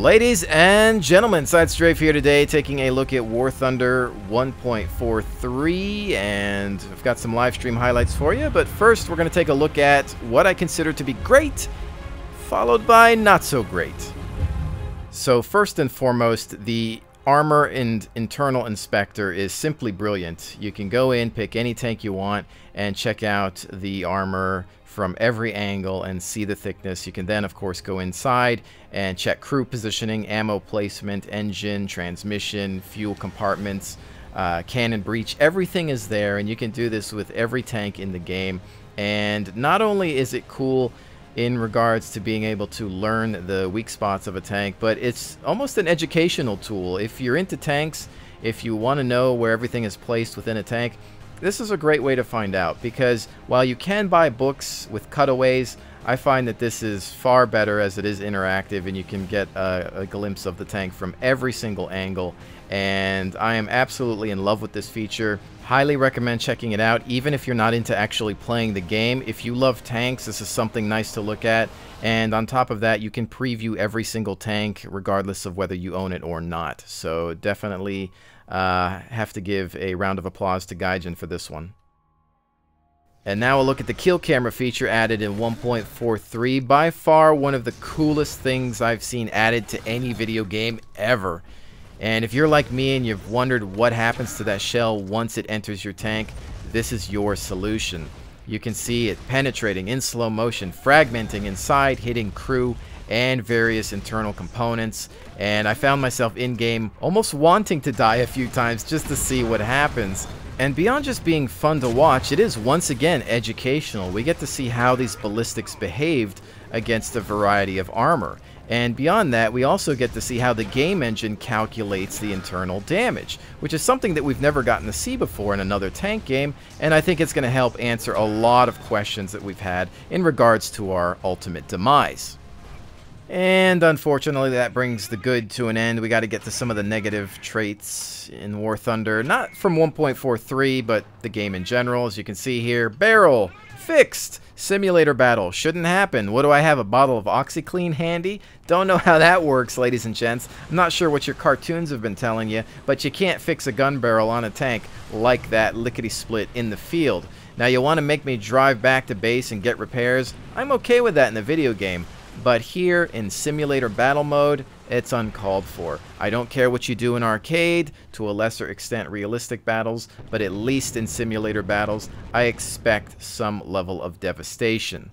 Ladies and gentlemen, SideStrafe here today, taking a look at War Thunder 1.43, and I've got some live stream highlights for you. But first, we're going to take a look at what I consider to be great, followed by not so great. So first and foremost, the armor and internal inspector is simply brilliant. You can go in, pick any tank you want, and check out the armor from every angle and see the thickness. You can then, of course, go inside and check crew positioning, ammo placement, engine, transmission, fuel compartments, cannon breach. Everything is there, and you can do this with every tank in the game. And not only is it cool in regards to being able to learn the weak spots of a tank, but it's almost an educational tool. If you're into tanks, if you want to know where everything is placed within a tank, this is a great way to find out, because while you can buy books with cutaways, I find that this is far better as it is interactive and you can get a glimpse of the tank from every single angle. And I am absolutely in love with this feature. Highly recommend checking it out, even if you're not into actually playing the game. If you love tanks, this is something nice to look at. And on top of that, you can preview every single tank regardless of whether you own it or not. So definitely have to give a round of applause to Gaijin for this one. And now we'll look at the kill camera feature added in 1.43. By far one of the coolest things I've seen added to any video game ever. And if you're like me and you've wondered what happens to that shell once it enters your tank, this is your solution. You can see it penetrating in slow motion, fragmenting inside, hitting crew and various internal components. And I found myself in-game almost wanting to die a few times just to see what happens. And beyond just being fun to watch, it is once again educational. We get to see how these ballistics behaved against a variety of armor. And beyond that, we also get to see how the game engine calculates the internal damage, which is something that we've never gotten to see before in another tank game, and I think it's going to help answer a lot of questions that we've had in regards to our ultimate demise. And unfortunately, that brings the good to an end. We got to get to some of the negative traits in War Thunder, not from 1.43, but the game in general. As you can see here, barrel fixed. Simulator battle shouldn't happen. What do I have, a bottle of OxyClean handy? Don't know how that works, ladies and gents. I'm not sure what your cartoons have been telling you, but you can't fix a gun barrel on a tank like that lickety-split in the field. Now, you want to make me drive back to base and get repairs? I'm okay with that in the video game. But here in simulator battle mode, it's uncalled for. I don't care what you do in arcade, to a lesser extent realistic battles, but at least in simulator battles, I expect some level of devastation.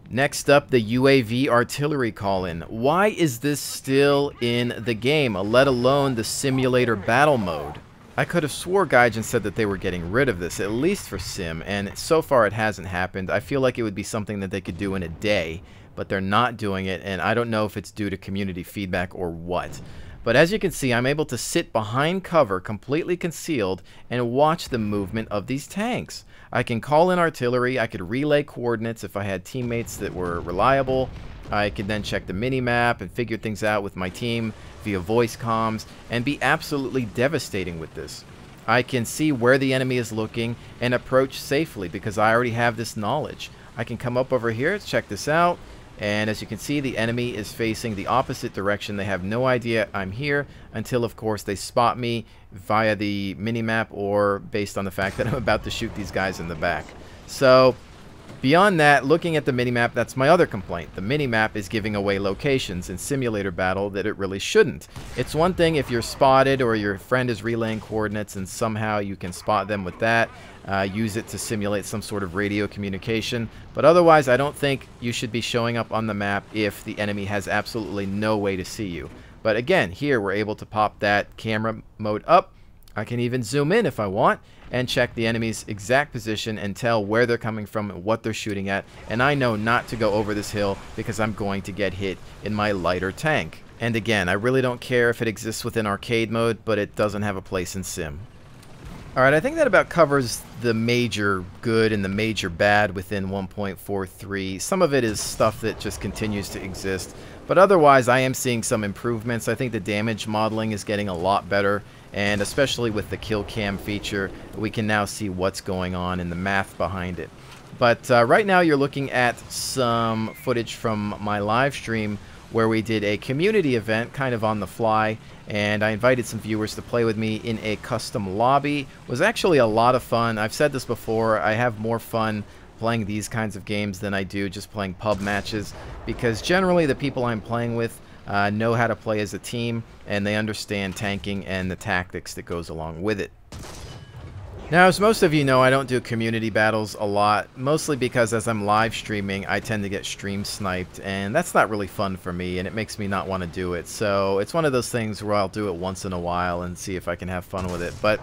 Next up, the UAV artillery call-in. Why is this still in the game, let alone the simulator battle mode? I could have swore Gaijin said that they were getting rid of this, at least for sim, and so far it hasn't happened. I feel like it would be something that they could do in a day, but they're not doing it, and I don't know if it's due to community feedback or what. But as you can see, I'm able to sit behind cover, completely concealed, and watch the movement of these tanks. I can call in artillery, I could relay coordinates if I had teammates that were reliable. I could then check the mini-map and figure things out with my team via voice comms, and be absolutely devastating with this. I can see where the enemy is looking and approach safely because I already have this knowledge. I can come up over here, check this out. And as you can see, the enemy is facing the opposite direction. They have no idea I'm here until, of course, they spot me via the minimap or based on the fact that I'm about to shoot these guys in the back. So beyond that, looking at the minimap, that's my other complaint. The minimap is giving away locations in simulator battle that it really shouldn't. It's one thing if you're spotted or your friend is relaying coordinates and somehow you can spot them with that. Use it to simulate some sort of radio communication. But otherwise, I don't think you should be showing up on the map if the enemy has absolutely no way to see you. But again, here we're able to pop that camera mode up. I can even zoom in if I want and check the enemy's exact position and tell where they're coming from and what they're shooting at. And I know not to go over this hill because I'm going to get hit in my lighter tank. And again, I really don't care if it exists within arcade mode, but it doesn't have a place in sim. Alright, I think that about covers the major good and the major bad within 1.43. Some of it is stuff that just continues to exist, but otherwise I am seeing some improvements. I think the damage modeling is getting a lot better, and especially with the kill cam feature, we can now see what's going on and the math behind it. But right now you're looking at some footage from my live stream where we did a community event kind of on the fly, and I invited some viewers to play with me in a custom lobby. It was actually a lot of fun. I've said this before, I have more fun playing these kinds of games than I do just playing pub matches, because generally the people I'm playing with know how to play as a team, and they understand tanking and the tactics that goes along with it. Now, as most of you know, I don't do community battles a lot, mostly because as I'm live streaming, I tend to get stream sniped, and that's not really fun for me, and it makes me not want to do it. So it's one of those things where I'll do it once in a while and see if I can have fun with it. But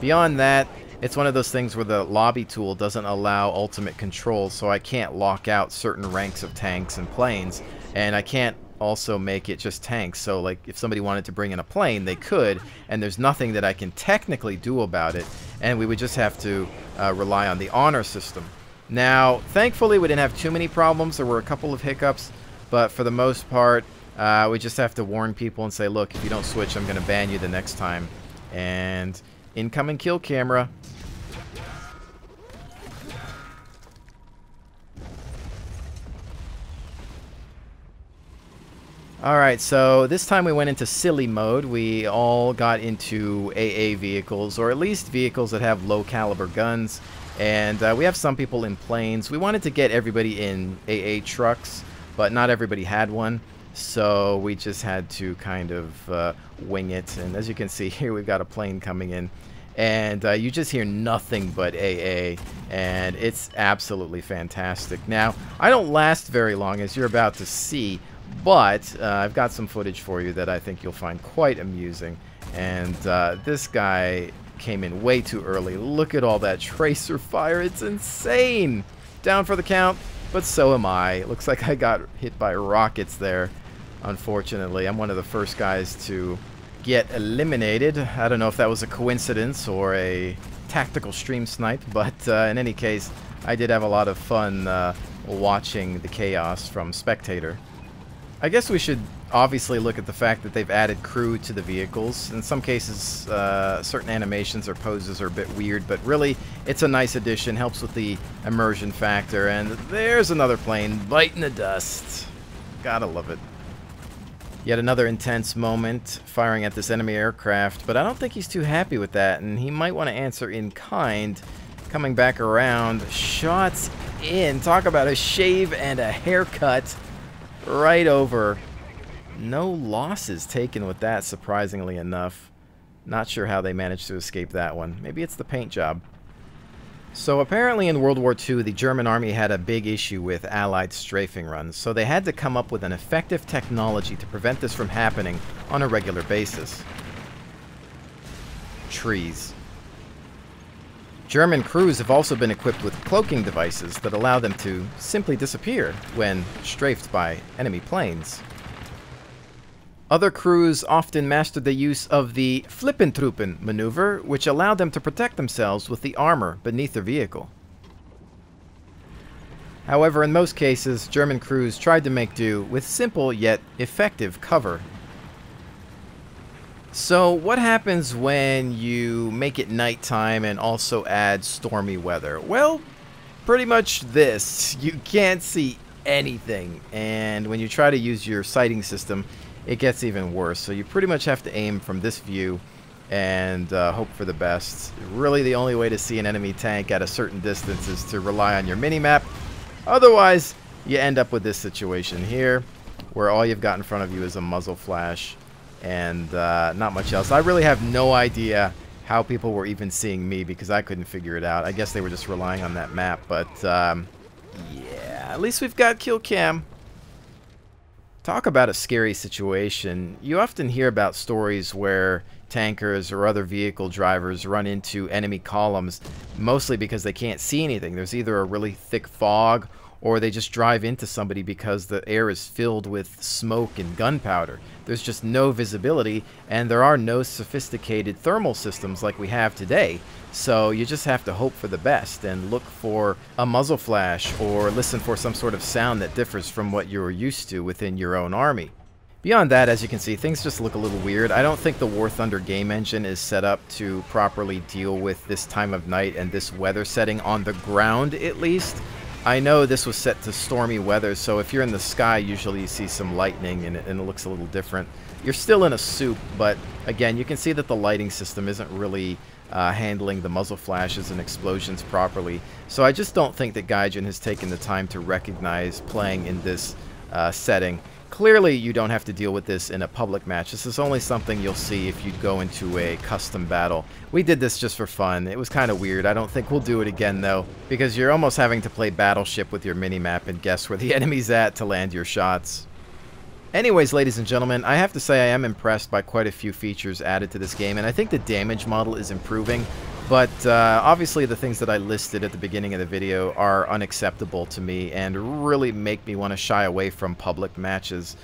beyond that, it's one of those things where the lobby tool doesn't allow ultimate control, so I can't lock out certain ranks of tanks and planes, and I can't also make it just tanks. So like if somebody wanted to bring in a plane, they could, and there's nothing that I can technically do about it, and we would just have to rely on the honor system. Now, thankfully we didn't have too many problems. There were a couple of hiccups, but for the most part we just have to warn people and say, look, if you don't switch, I'm going to ban you the next time. And incoming kill camera. Alright, so this time we went into silly mode. We all got into AA vehicles, or at least vehicles that have low caliber guns. And we have some people in planes. We wanted to get everybody in AA trucks, but not everybody had one. So we just had to kind of wing it. And as you can see here, we've got a plane coming in. And you just hear nothing but AA, and it's absolutely fantastic. Now, I don't last very long, as you're about to see, but I've got some footage for you that I think you'll find quite amusing. And this guy came in way too early. Look at all that tracer fire. It's insane. Down for the count, but so am I. Looks like I got hit by rockets there, unfortunately. I'm one of the first guys to get eliminated. I don't know if that was a coincidence or a tactical stream snipe, but in any case, I did have a lot of fun watching the chaos from spectator. I guess we should obviously look at the fact that they've added crew to the vehicles. In some cases, certain animations or poses are a bit weird, but really, it's a nice addition, helps with the immersion factor. And there's another plane biting the dust. Gotta love it. Yet another intense moment, firing at this enemy aircraft, but I don't think he's too happy with that, and he might want to answer in kind. Coming back around, shots in. Talk about a shave and a haircut. Right over. No losses taken with that, surprisingly enough. Not sure how they managed to escape that one. Maybe it's the paint job. So apparently in World War II, the German army had a big issue with Allied strafing runs, so they had to come up with an effective technology to prevent this from happening on a regular basis. Trees. German crews have also been equipped with cloaking devices that allow them to simply disappear when strafed by enemy planes. Other crews often mastered the use of the Flippentruppen maneuver, which allowed them to protect themselves with the armor beneath their vehicle. However, in most cases, German crews tried to make do with simple yet effective cover. So what happens when you make it nighttime and also add stormy weather? Well, pretty much this. You can't see anything, and when you try to use your sighting system, it gets even worse. So you pretty much have to aim from this view and hope for the best. Really, the only way to see an enemy tank at a certain distance is to rely on your mini-map. Otherwise, you end up with this situation here, where all you've got in front of you is a muzzle flash and not much else. I really have no idea how people were even seeing me, because I couldn't figure it out. I guess they were just relying on that map, but yeah, at least we've got kill cam. Talk about a scary situation. You often hear about stories where tankers or other vehicle drivers run into enemy columns, mostly because they can't see anything. There's either a really thick fog, or they just drive into somebody because the air is filled with smoke and gunpowder. There's just no visibility, and there are no sophisticated thermal systems like we have today. So you just have to hope for the best and look for a muzzle flash or listen for some sort of sound that differs from what you're used to within your own army. Beyond that, as you can see, things just look a little weird. I don't think the War Thunder game engine is set up to properly deal with this time of night and this weather setting on the ground, at least. I know this was set to stormy weather, so if you're in the sky, usually you see some lightning and it looks a little different. You're still in a soup, but again, you can see that the lighting system isn't really handling the muzzle flashes and explosions properly. So I just don't think that Gaijin has taken the time to recognize playing in this setting. Clearly, you don't have to deal with this in a public match. This is only something you'll see if you go into a custom battle. We did this just for fun. It was kind of weird. I don't think we'll do it again, though, because you're almost having to play Battleship with your minimap and guess where the enemy's at to land your shots. Anyways, ladies and gentlemen, I have to say I am impressed by quite a few features added to this game, and I think the damage model is improving. But obviously the things that I listed at the beginning of the video are unacceptable to me and really make me want to shy away from public matches.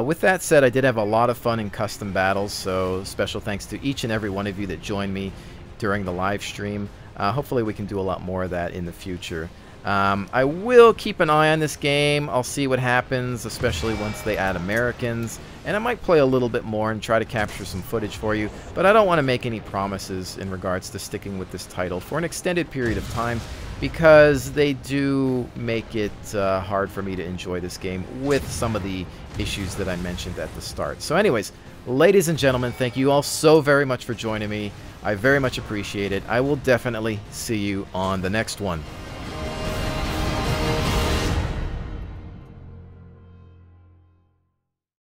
With that said, I did have a lot of fun in custom battles, so special thanks to each and every one of you that joined me during the live stream. Hopefully we can do a lot more of that in the future. I will keep an eye on this game. I'll see what happens, especially once they add Americans. And I might play a little bit more and try to capture some footage for you. But I don't want to make any promises in regards to sticking with this title for an extended period of time, because they do make it hard for me to enjoy this game with some of the issues that I mentioned at the start. So anyways, ladies and gentlemen, thank you all so very much for joining me. I very much appreciate it. I will definitely see you on the next one.